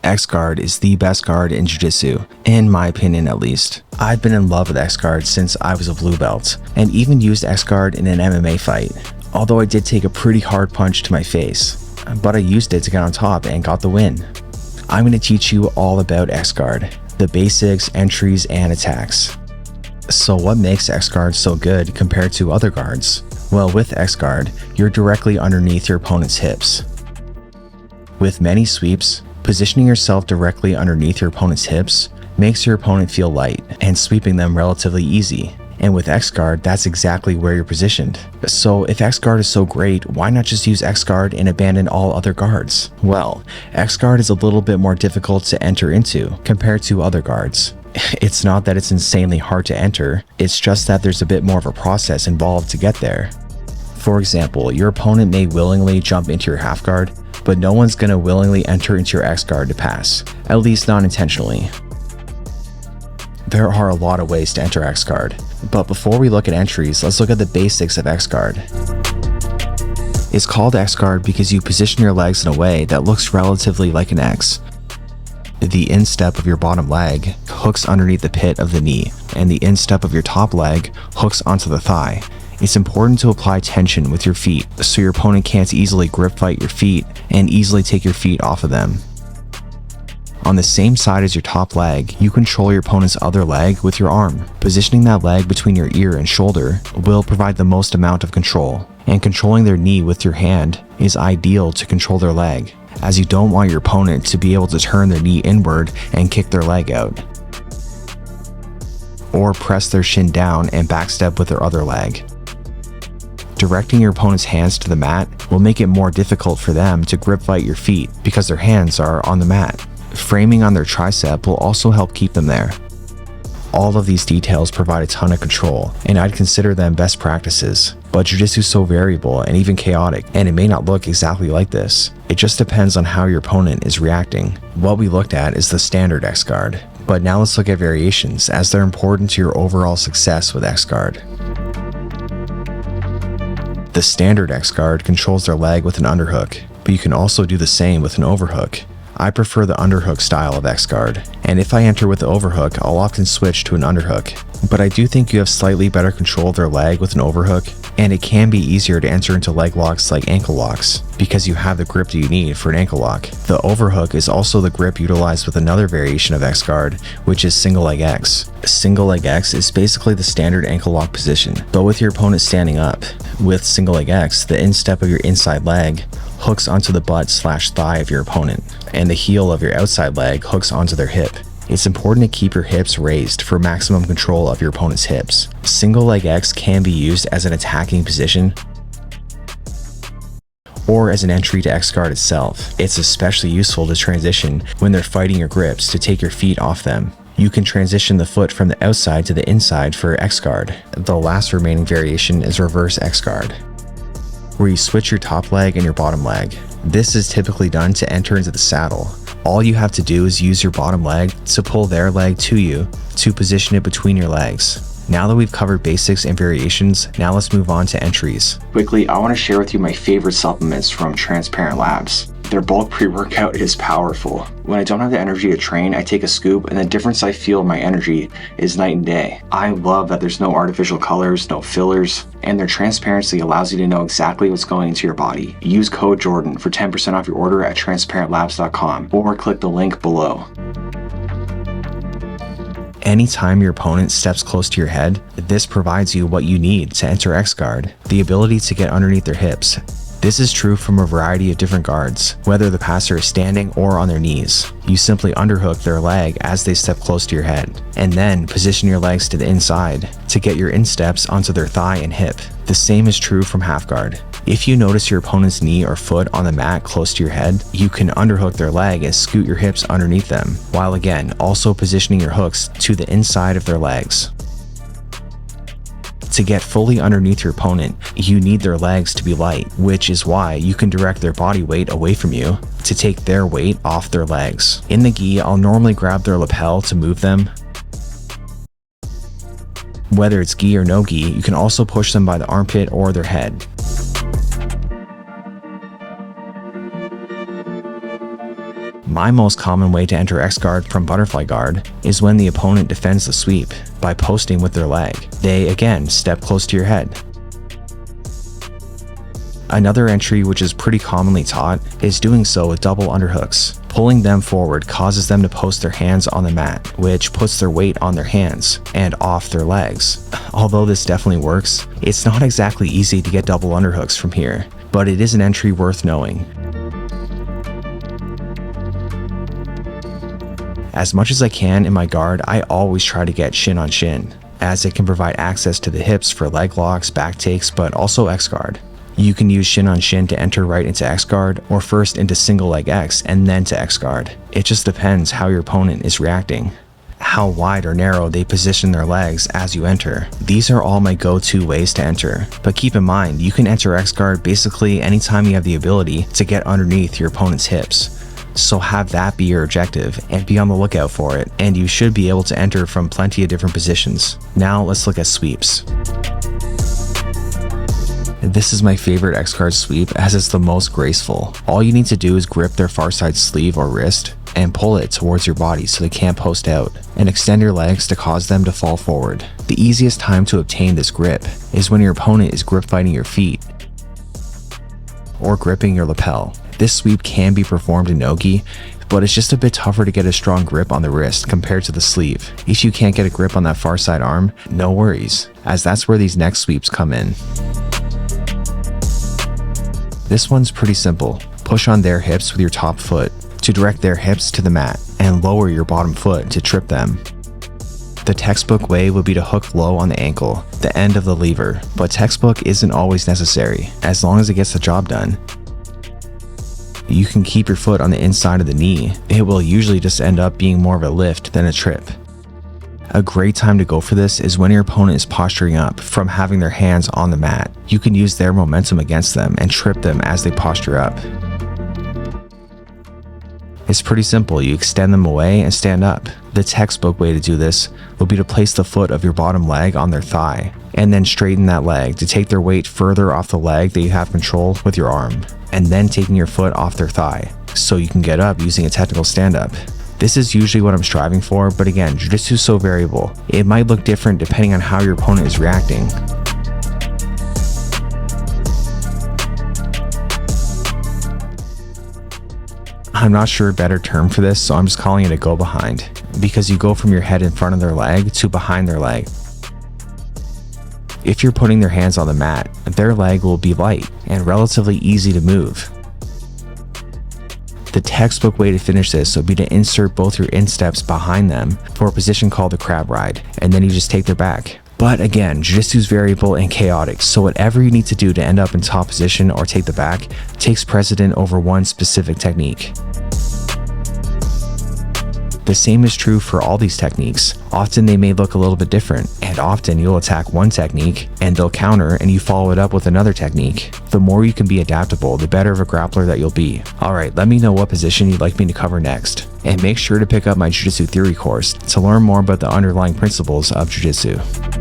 X-guard is the best guard in Jiu-Jitsu, in my opinion at least. I've been in love with X-guard since I was a blue belt, and even used X-guard in an MMA fight, although I did take a pretty hard punch to my face, but I used it to get on top and got the win. I'm going to teach you all about X-guard, the basics, entries, and attacks. So what makes X-guard so good compared to other guards? Well, with X-guard, you're directly underneath your opponent's hips. With many sweeps, positioning yourself directly underneath your opponent's hips makes your opponent feel light and sweeping them relatively easy. And with X-guard, that's exactly where you're positioned. So if X-guard is so great, why not just use X-guard and abandon all other guards? Well, X-guard is a little bit more difficult to enter into compared to other guards. It's not that it's insanely hard to enter, it's just that there's a bit more of a process involved to get there. For example, your opponent may willingly jump into your half guard, but no one's going to willingly enter into your X-guard to pass, at least not intentionally. There are a lot of ways to enter X-guard, but before we look at entries, let's look at the basics of X-guard. It's called X-guard because you position your legs in a way that looks relatively like an X. The instep of your bottom leg hooks underneath the pit of the knee, and the instep of your top leg hooks onto the thigh. It's important to apply tension with your feet so your opponent can't easily grip fight your feet and easily take your feet off of them. On the same side as your top leg, you control your opponent's other leg with your arm. Positioning that leg between your ear and shoulder will provide the most amount of control, and controlling their knee with your hand is ideal to control their leg, as you don't want your opponent to be able to turn their knee inward and kick their leg out, or press their shin down and backstep with their other leg. Directing your opponent's hands to the mat will make it more difficult for them to grip fight your feet because their hands are on the mat. Framing on their tricep will also help keep them there. All of these details provide a ton of control, and I'd consider them best practices. But Jiu-Jitsu is so variable and even chaotic, and it may not look exactly like this. It just depends on how your opponent is reacting. What we looked at is the standard X-guard, but now let's look at variations, as they're important to your overall success with X-guard. The standard X-guard controls their leg with an underhook, but you can also do the same with an overhook. I prefer the underhook style of X-guard, and if I enter with the overhook, I'll often switch to an underhook. But I do think you have slightly better control of their leg with an overhook, and it can be easier to enter into leg locks like ankle locks, because you have the grip you need for an ankle lock. The overhook is also the grip utilized with another variation of X-guard, which is single leg X. Single leg X is basically the standard ankle lock position, but with your opponent standing up. With single leg X, the instep of your inside leg hooks onto the butt/thigh of your opponent, and the heel of your outside leg hooks onto their hip. It's important to keep your hips raised for maximum control of your opponent's hips. Single leg X can be used as an attacking position or as an entry to X-guard itself. It's especially useful to transition when they're fighting your grips to take your feet off them. You can transition the foot from the outside to the inside for X-guard. The last remaining variation is reverse X-guard, where you switch your top leg and your bottom leg. This is typically done to enter into the saddle. All you have to do is use your bottom leg to pull their leg to you to position it between your legs. Now that we've covered basics and variations, now let's move on to entries. Quickly, I want to share with you my favorite supplements from Transparent Labs. Their bulk pre-workout is powerful. When I don't have the energy to train, I take a scoop, and the difference I feel in my energy is night and day. I love that there's no artificial colors, no fillers, and their transparency allows you to know exactly what's going into your body. Use code Jordan for 10% off your order at transparentlabs.com, or click the link below. Anytime your opponent steps close to your head, this provides you what you need to enter X-guard, the ability to get underneath their hips. This is true from a variety of different guards, whether the passer is standing or on their knees. You simply underhook their leg as they step close to your head, and then position your legs to the inside to get your insteps onto their thigh and hip. The same is true from half guard. If you notice your opponent's knee or foot on the mat close to your head, you can underhook their leg and scoot your hips underneath them, while again also positioning your hooks to the inside of their legs. To get fully underneath your opponent, you need their legs to be light, which is why you can direct their body weight away from you to take their weight off their legs. In the gi, I'll normally grab their lapel to move them. Whether it's gi or no gi, you can also push them by the armpit or their head. My most common way to enter X guard from butterfly guard is when the opponent defends the sweep by posting with their leg. They again step close to your head. Another entry which is pretty commonly taught is doing so with double underhooks. Pulling them forward causes them to post their hands on the mat, which puts their weight on their hands and off their legs. Although this definitely works, it's not exactly easy to get double underhooks from here, but it is an entry worth knowing. As much as I can in my guard, I always try to get shin on shin, as it can provide access to the hips for leg locks, back takes, but also X guard. You can use shin on shin to enter right into X guard, or first into single leg X and then to X guard. It just depends how your opponent is reacting, how wide or narrow they position their legs as you enter. These are all my go-to ways to enter, but keep in mind you can enter X guard basically anytime you have the ability to get underneath your opponent's hips. So have that be your objective and be on the lookout for it, and you should be able to enter from plenty of different positions. Now let's look at sweeps. This is my favorite X guard sweep as it's the most graceful. All you need to do is grip their far side sleeve or wrist and pull it towards your body so they can't post out, and extend your legs to cause them to fall forward. The easiest time to obtain this grip is when your opponent is grip fighting your feet or gripping your lapel. This sweep can be performed in no-gi, but it's just a bit tougher to get a strong grip on the wrist compared to the sleeve. If you can't get a grip on that far side arm, no worries, as that's where these next sweeps come in. This one's pretty simple. Push on their hips with your top foot to direct their hips to the mat, and lower your bottom foot to trip them. The textbook way would be to hook low on the ankle, the end of the lever, but textbook isn't always necessary, as long as it gets the job done. You can keep your foot on the inside of the knee. It will usually just end up being more of a lift than a trip. A great time to go for this is when your opponent is posturing up from having their hands on the mat. You can use their momentum against them and trip them as they posture up. It's pretty simple. You extend them away and stand up. The textbook way to do this will be to place the foot of your bottom leg on their thigh and then straighten that leg to take their weight further off the leg that you have control with your arm, and then taking your foot off their thigh so you can get up using a technical stand-up. This is usually what I'm striving for, but again, Jiu-Jitsu is so variable. It might look different depending on how your opponent is reacting. I'm not sure a better term for this, so I'm just calling it a go behind, because you go from your head in front of their leg to behind their leg. If you're putting their hands on the mat, their leg will be light and relatively easy to move. The textbook way to finish this would be to insert both your insteps behind them for a position called the crab ride, and then you just take their back. But again, Jiu-Jitsu is variable and chaotic, so whatever you need to do to end up in top position or take the back takes precedent over one specific technique. The same is true for all these techniques. Often they may look a little bit different, and often you'll attack one technique and they'll counter and you follow it up with another technique. The more you can be adaptable, the better of a grappler that you'll be. Alright, let me know what position you'd like me to cover next. And make sure to pick up my Jiu-Jitsu theory course to learn more about the underlying principles of Jiu-Jitsu.